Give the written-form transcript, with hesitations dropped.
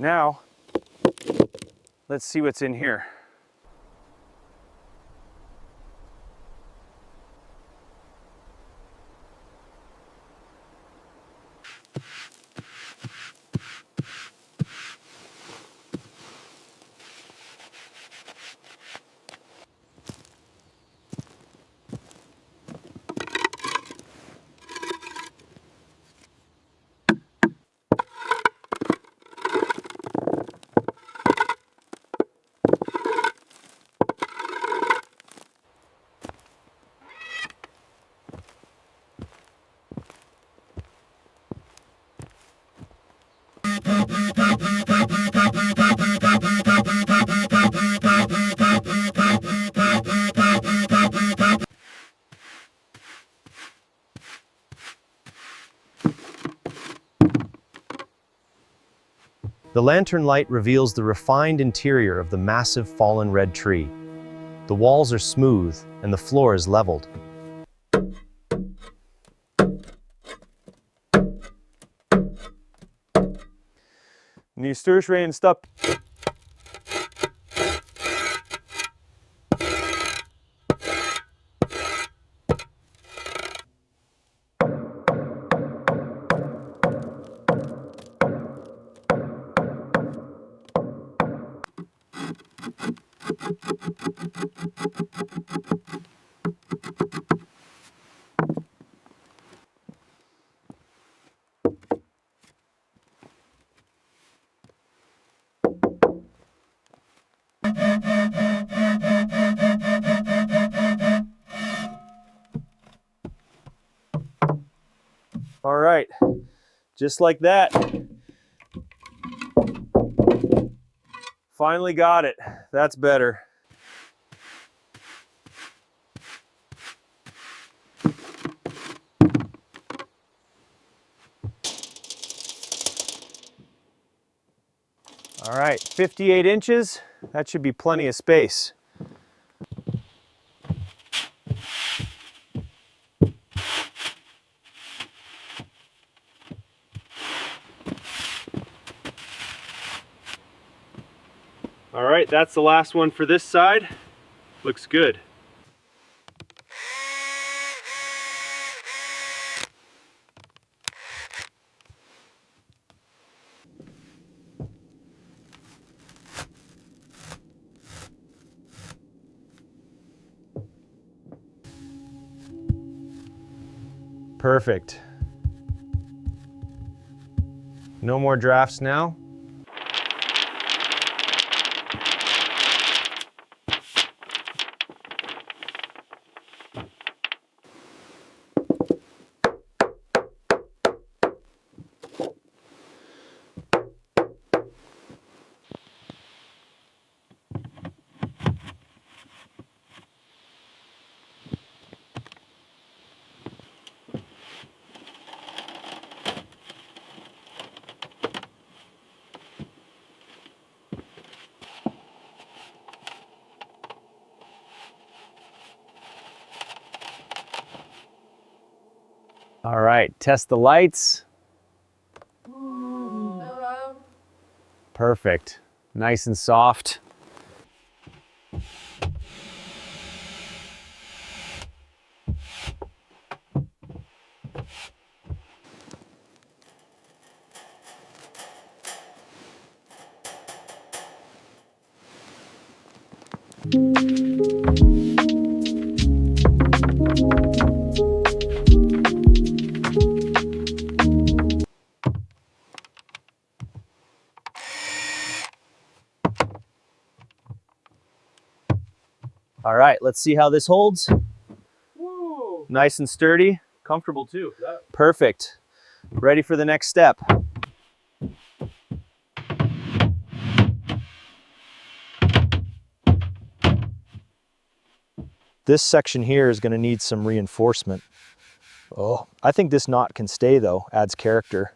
Now, let's see what's in here. The lantern light reveals the refined interior of the massive fallen red tree. The walls are smooth and the floor is leveled. Ny støvsugen stop. All right, just like that. Finally got it. That's better. All right, 58 inches. That should be plenty of space. All right, that's the last one for this side. Looks good. Perfect. No more drafts now. All right, test the lights. Perfect. Nice and soft. All right, let's see how this holds. Whoa. Nice and sturdy. Comfortable too. Perfect. Ready for the next step. This section here is going to need some reinforcement. Oh, I think this knot can stay though, adds character.